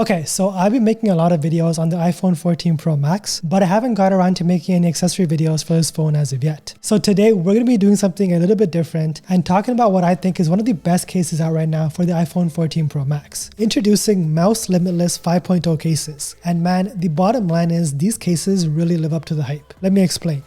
Okay, so I've been making a lot of videos on the iPhone 14 Pro Max, but I haven't got around to making any accessory videos for this phone as of yet. So today we're going to be doing something a little bit different and talking about what I think is one of the best cases out right now for the iPhone 14 Pro Max. Introducing MOUS Limitless 5.0 cases. And man, the bottom line is these cases really live up to the hype. Let me explain.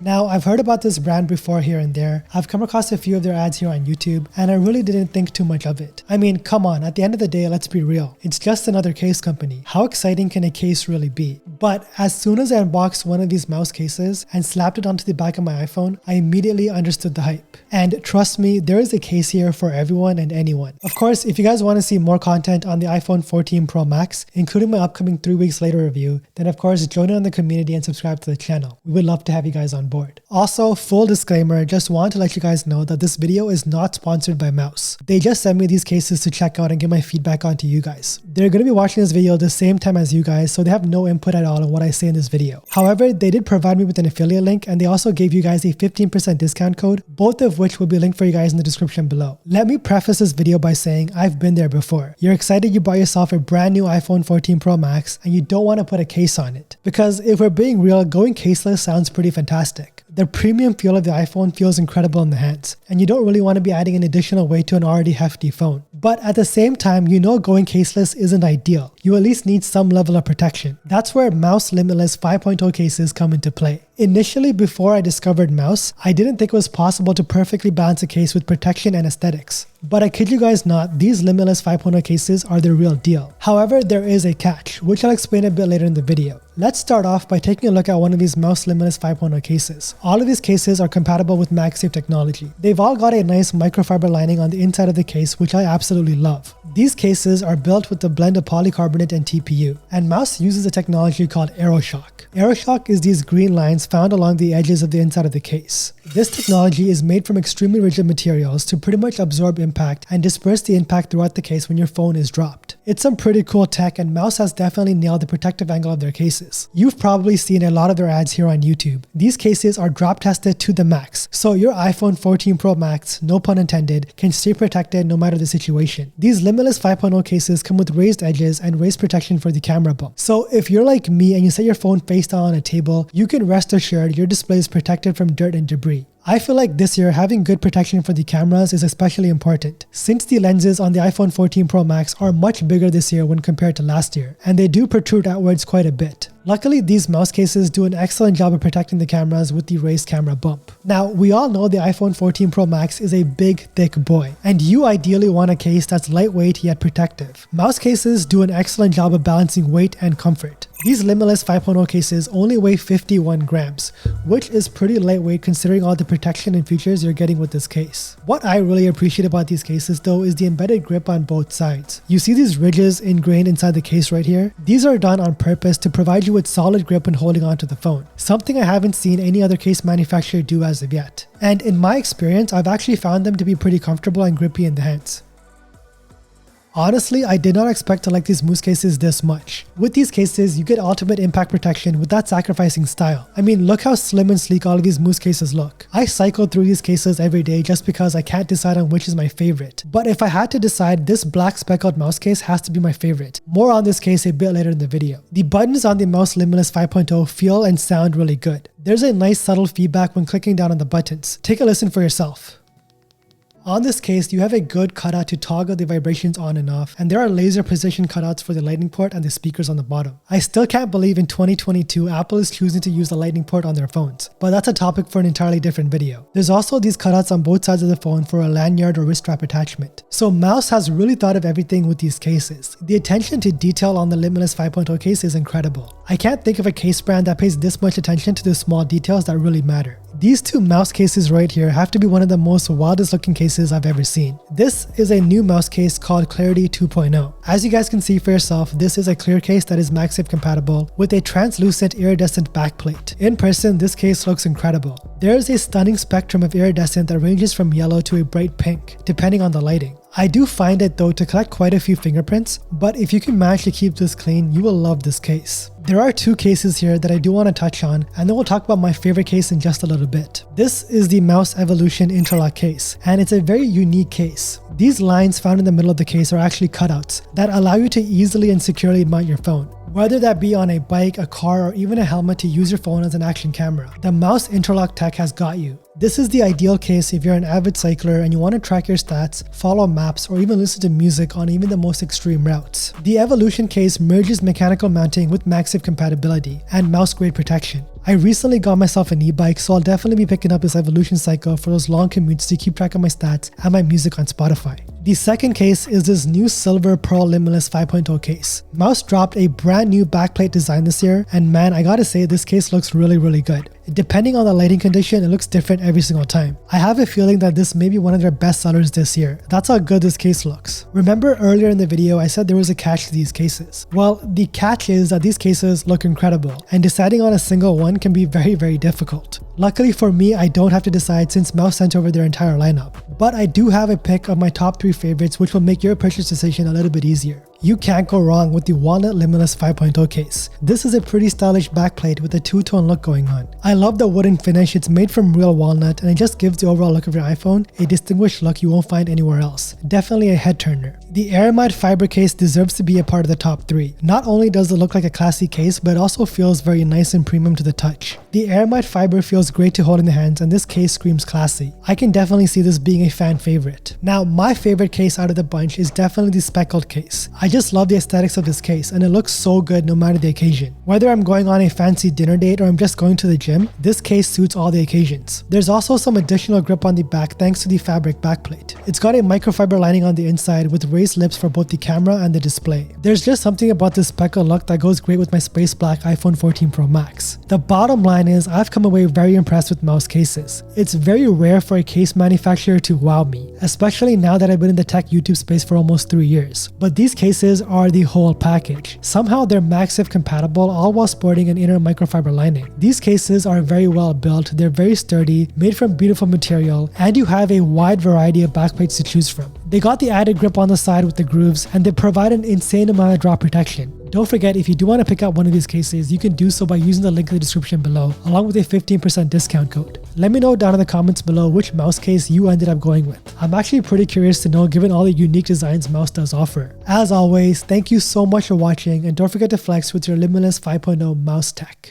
Now, I've heard about this brand before here and there. I've come across a few of their ads here on YouTube, and I really didn't think too much of it. I mean, come on, at the end of the day, let's be real. It's just another case company. How exciting can a case really be? But as soon as I unboxed one of these mouse cases and slapped it onto the back of my iPhone, I immediately understood the hype. And trust me, there is a case here for everyone and anyone. Of course, if you guys want to see more content on the iPhone 14 Pro Max, including my upcoming 3 weeks later review, then of course join in on the community and subscribe to the channel. We would love to have you guys on board. Also, full disclaimer, just want to let you guys know that this video is not sponsored by MOUS. They just sent me these cases to check out and get my feedback onto you guys. They're going to be watching this video the same time as you guys, so they have no input at all on what I say in this video. However, they did provide me with an affiliate link, and they also gave you guys a 15% discount code, both of which will be linked for you guys in the description below. Let me preface this video by saying I've been there before. You're excited you bought yourself a brand new iPhone 14 Pro Max and you don't want to put a case on it. Because if we're being real, going caseless sounds pretty fantastic. The premium feel of the iPhone feels incredible in the hands, and you don't really want to be adding an additional weight to an already hefty phone. But at the same time, you know going caseless isn't ideal. You at least need some level of protection. That's where MOUS Limitless 5.0 cases come into play. Initially, before I discovered MOUS, I didn't think it was possible to perfectly balance a case with protection and aesthetics. But I kid you guys not, these Limitless 5.0 cases are the real deal. However, there is a catch, which I'll explain a bit later in the video. Let's start off by taking a look at one of these MOUS Limitless 5.0 cases. All of these cases are compatible with MagSafe technology. They've all got a nice microfiber lining on the inside of the case, which I absolutely love. These cases are built with a blend of polycarbonate and TPU, and MOUS uses a technology called AeroShock. AeroShock is these green lines found along the edges of the inside of the case. This technology is made from extremely rigid materials to pretty much absorb impact and disperse the impact throughout the case when your phone is dropped. It's some pretty cool tech, and MOUS has definitely nailed the protective angle of their cases. You've probably seen a lot of their ads here on YouTube. These cases are drop tested to the max, so your iPhone 14 Pro Max, no pun intended, can stay protected no matter the situation. These Limitless 5.0 cases come with raised edges and raised protection for the camera bump. So if you're like me and you set your phone face down on a table, you can rest assured your display is protected from dirt and debris. I feel like this year having good protection for the cameras is especially important, since the lenses on the iPhone 14 Pro Max are much bigger this year when compared to last year, and they do protrude outwards quite a bit. Luckily, these mouse cases do an excellent job of protecting the cameras with the raised camera bump. Now, we all know the iPhone 14 Pro Max is a big, thick boy, and you ideally want a case that's lightweight yet protective. Mouse cases do an excellent job of balancing weight and comfort. These Limitless 5.0 cases only weigh 51 grams, which is pretty lightweight considering all the protection and features you're getting with this case. What I really appreciate about these cases though is the embedded grip on both sides. You see these ridges ingrained inside the case right here? These are done on purpose to provide you with solid grip when holding onto the phone, something I haven't seen any other case manufacturer do as of yet. And in my experience, I've actually found them to be pretty comfortable and grippy in the hands. Honestly, I did not expect to like these MOUS cases this much. With these cases, you get ultimate impact protection without sacrificing style. I mean, look how slim and sleek all of these MOUS cases look. I cycle through these cases every day just because I can't decide on which is my favorite. But if I had to decide, this black speckled mouse case has to be my favorite. More on this case a bit later in the video. The buttons on the MOUS Limitless 5.0 feel and sound really good. There's a nice subtle feedback when clicking down on the buttons. Take a listen for yourself. On this case, you have a good cutout to toggle the vibrations on and off, and there are laser position cutouts for the lightning port and the speakers on the bottom. I still can't believe in 2022 Apple is choosing to use the lightning port on their phones, but that's a topic for an entirely different video. There's also these cutouts on both sides of the phone for a lanyard or wrist strap attachment. So MOUS has really thought of everything with these cases. The attention to detail on the Limitless 5.0 case is incredible. I can't think of a case brand that pays this much attention to the small details that really matter. These two mouse cases right here have to be one of the most wildest looking cases I've ever seen. This is a new mouse case called Clarity 2.0. As you guys can see for yourself, this is a clear case that is MagSafe compatible with a translucent iridescent backplate. In person, this case looks incredible. There is a stunning spectrum of iridescent that ranges from yellow to a bright pink, depending on the lighting. I do find it though to collect quite a few fingerprints, but if you can manage to keep this clean, you will love this case. There are two cases here that I do want to touch on, and then we'll talk about my favorite case in just a little bit. This is the MOUS Evolution Interlock case, and it's a very unique case. These lines found in the middle of the case are actually cutouts that allow you to easily and securely mount your phone. Whether that be on a bike, a car, or even a helmet to use your phone as an action camera, the MOUS Interlock tech has got you. This is the ideal case if you're an avid cycler and you want to track your stats, follow maps, or even listen to music on even the most extreme routes. The Evolution case merges mechanical mounting with MagSafe compatibility and mouse-grade protection. I recently got myself an e-bike, so I'll definitely be picking up this Evolution cycle for those long commutes to keep track of my stats and my music on Spotify. The second case is this new silver Pearl Limitless 5.0 case. MOUS dropped a brand new backplate design this year, and man, I gotta say this case looks really good. Depending on the lighting condition, it looks different every single time. I have a feeling that this may be one of their best sellers this year. That's how good this case looks. Remember earlier in the video I said there was a catch to these cases. Well, the catch is that these cases look incredible, and deciding on a single one can be very difficult. Luckily for me, I don't have to decide since MOUS sent over their entire lineup. But I do have a pick of my top 3 favorites which will make your purchase decision a little bit easier. You can't go wrong with the Walnut Limitless 5.0 case. This is a pretty stylish backplate with a two-tone look going on. I love the wooden finish, it's made from real walnut and it just gives the overall look of your iPhone a distinguished look you won't find anywhere else. Definitely a head turner. The Aramide fiber case deserves to be a part of the top 3. Not only does it look like a classy case, but it also feels very nice and premium to the touch. The Aramide fiber feels great to hold in the hands and this case screams classy. I can definitely see this being a fan favorite. Now, my favorite case out of the bunch is definitely the speckled case. I just love the aesthetics of this case and it looks so good no matter the occasion. Whether I'm going on a fancy dinner date or I'm just going to the gym, this case suits all the occasions. There's also some additional grip on the back thanks to the fabric backplate. It's got a microfiber lining on the inside with raised lips for both the camera and the display. There's just something about this speckled look that goes great with my space black iPhone 14 Pro Max. The bottom line is I've come away very impressed with MOUS cases. It's very rare for a case manufacturer to wow me, especially now that I've been in the tech YouTube space for almost 3 years. But these cases are the whole package. Somehow they're MagSafe compatible all while sporting an inner microfiber lining. These cases are very well built, they're very sturdy, made from beautiful material, and you have a wide variety of backplates to choose from. They got the added grip on the side with the grooves and they provide an insane amount of drop protection. Don't forget, if you do want to pick up one of these cases, you can do so by using the link in the description below, along with a 15% discount code. Let me know down in the comments below which MOUS case you ended up going with. I'm actually pretty curious to know given all the unique designs MOUS does offer. As always, thank you so much for watching and don't forget to flex with your Limitless 5.0 MOUS tech.